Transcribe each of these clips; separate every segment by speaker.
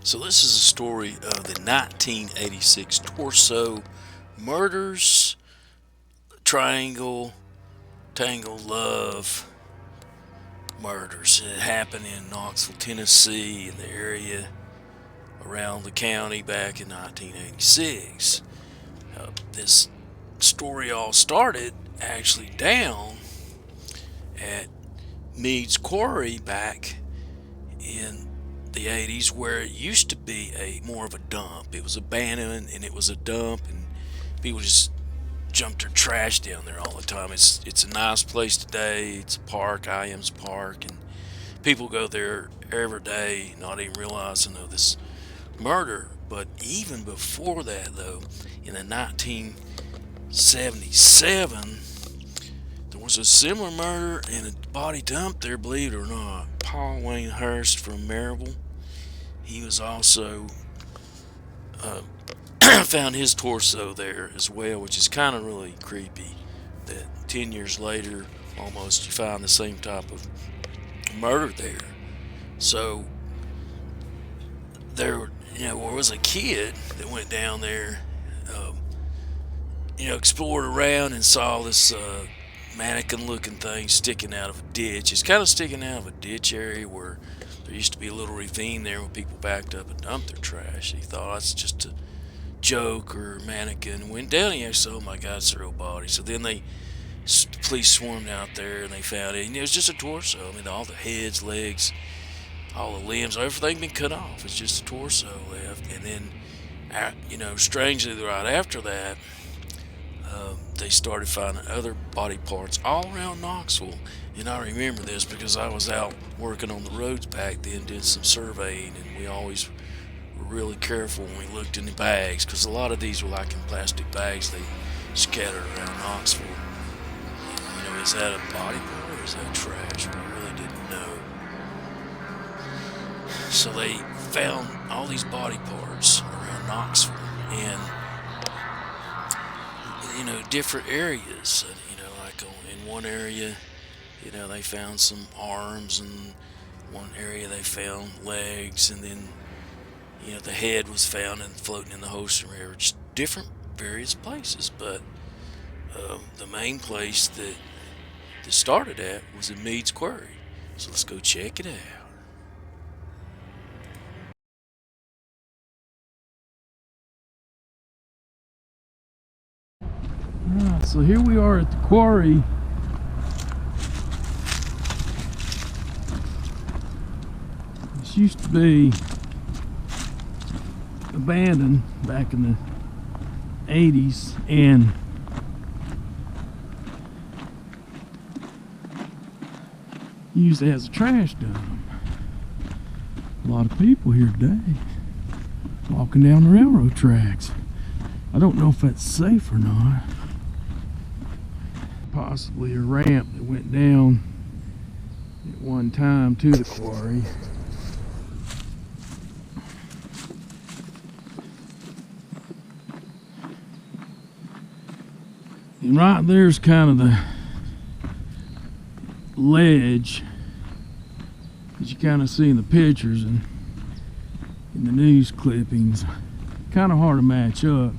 Speaker 1: So this is a story of the 1986 Torso murders, triangle, tangle love murders. It happened in Knoxville, Tennessee, in the area around the county back in 1986. This story all started actually down at Mead's Quarry back in the 80s, where it used to be more of a dump. It was abandoned and it was a dump, and people just jumped their trash down there all the time. It's a nice place today. It's a park, IM's Park, and people go there every day not even realizing of this murder. But even before that, though, in the 1977, there was a similar murder and a body dump there, believe it or not. Paul Wayne Hurst from Maryville. He was also found his torso there as well, which is kind of really creepy that 10 years later almost you find the same type of murder there. So there was a kid that went down there, explored around and saw this mannequin looking thing sticking out of a ditch. It's kind of sticking out of a ditch area where there used to be a little ravine there where people backed up and dumped their trash. He thought it's just a joke or a mannequin. Went down and he said, oh my God, it's a real body. So then the police swarmed out there and they found it. And it was just a torso. I mean, all the heads, legs, all the limbs, everything been cut off. It's just a torso left. And then, strangely, right after that, they started finding other body parts all around Knoxville. And I remember this because I was out working on the roads back then, did some surveying, and we always were really careful when we looked in the bags, because a lot of these were like in plastic bags they scattered around Knoxville. Is that a body part or is that trash? We really didn't know. So they found all these body parts around Knoxville in different areas. Like in one area, they found some arms, and one area they found legs, and then the head was found and floating in the Holston River. Just different various places, but the main place that started at was in Mead's Quarry. So let's go check it out.
Speaker 2: Alright, so here we are at the quarry. This used to be abandoned back in the 80s, and used as a trash dump. A lot of people here today walking down the railroad tracks. I don't know if that's safe or not. Possibly a ramp that went down at one time to the quarry. And right there's kind of the ledge that you kind of see in the pictures and in the news clippings. Kind of hard to match up,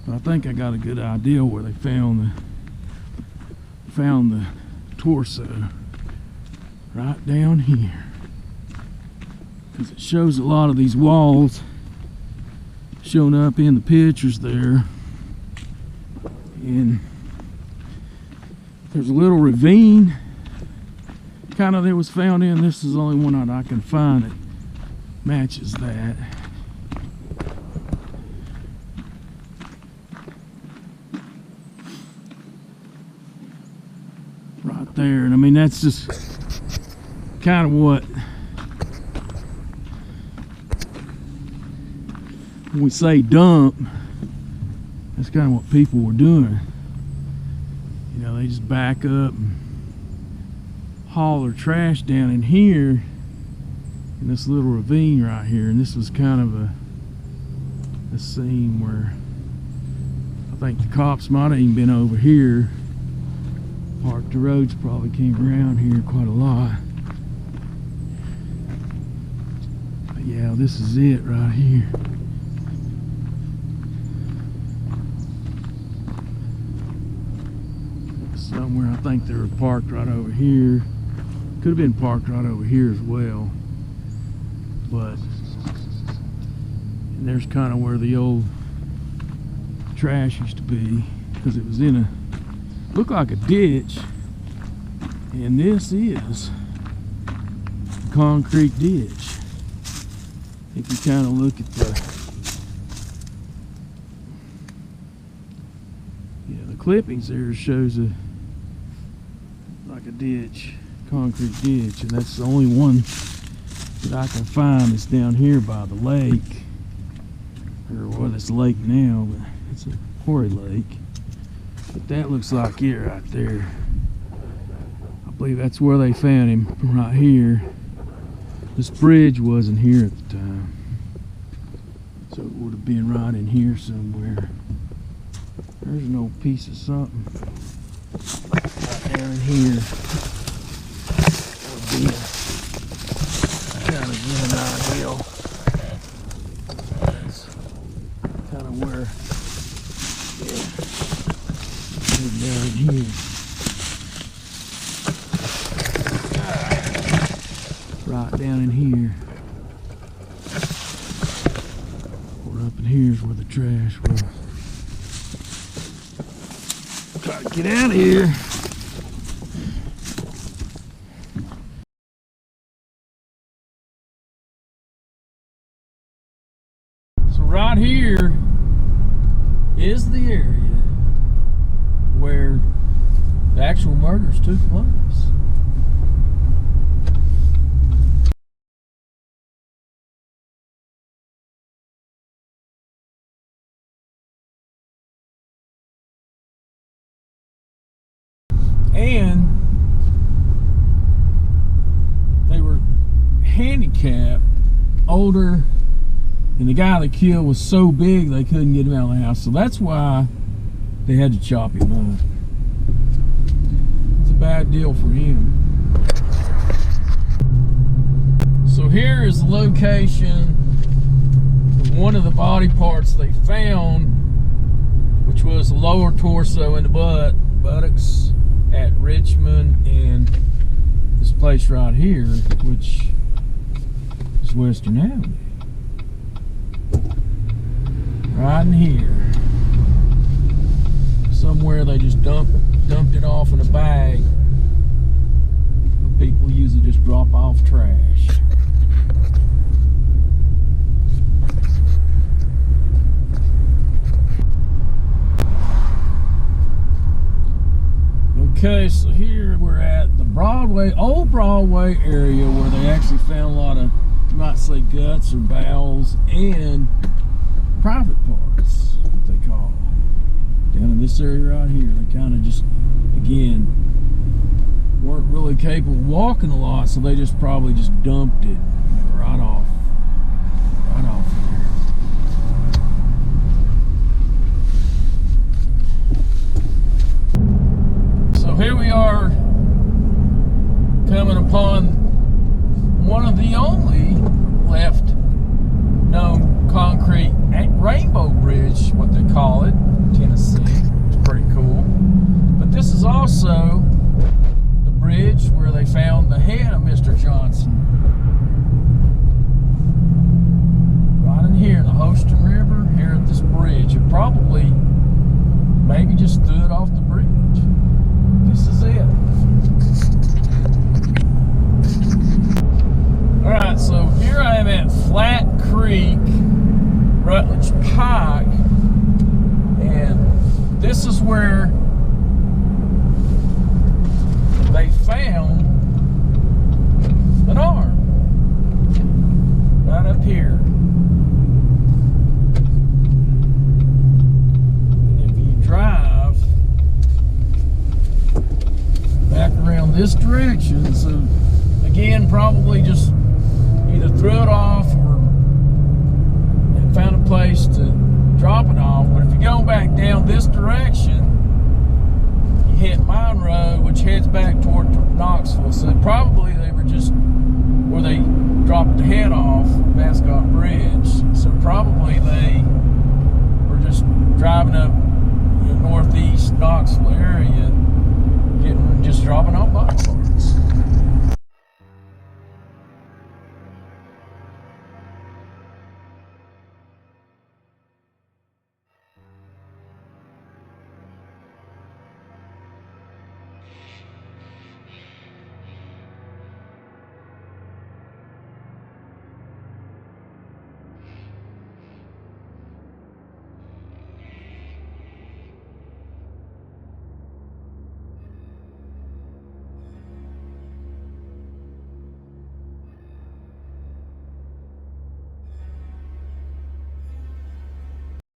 Speaker 2: but I think I got a good idea where they found the torso. Right down here, because it shows a lot of these walls showing up in the pictures there, and there's a little ravine kind of that was found in. This is the only one that I can find that matches that. Right there, and I mean that's just kind of what, when we say dump, that's kind of what people were doing. They just back up and haul their trash down in here in this little ravine right here. And this was kind of a scene where I think the cops might have even been over here. Parked the roads, probably came around here quite a lot. But Yeah, this is it right here. Somewhere, I think they were parked right over here. Could have been parked right over here as well. But, and there's kind of where the old trash used to be, because it was in a, looked like a ditch. And this is a concrete ditch. If you kind of look at the clippings there, shows a like a ditch, concrete ditch, and that's the only one that I can find that's down here by the lake, or well, it's a lake now, but it's a quarry lake. But that looks like it right there. I believe that's where they found him, right here. This bridge wasn't here at the time, so it would have been right in here somewhere. There's an old piece of something right down in here. That would be kind of give an idea. That's kind of where, yeah, down in here. Right down in here. Or up in here's where the trash was. Try to get out of here. So right here is the area where the actual murders took place. And they were handicapped, older, and the guy they killed was so big they couldn't get him out of the house. So that's why they had to chop him up. It's a bad deal for him. So here is the location of one of the body parts they found, which was the lower torso and the buttocks, at Richmond and this place right here, which is Western Avenue. Right in here. Somewhere they just dumped it off in a bag. People usually just drop off trash. Okay, so here we're at the old Broadway area where they actually found a lot of, you might say, guts or bowels and private parts, what they call. Down in this area right here, they kind of just, again, weren't really capable of walking a lot, so they just probably just dumped it right off here. Here we are coming upon one of the only left known concrete rainbow bridge, what they call it, Tennessee. It's pretty cool. But this is also the bridge where they found the head of Mr. Johnson. Right in here, the Holston River, here at this bridge. It probably maybe just stood off the bridge. This is it. Alright, so here I am at Flat Creek, Rutledge Pike, and this is where they found an arm. Right up here. And if you drive back around this direction, so again, probably just either threw it off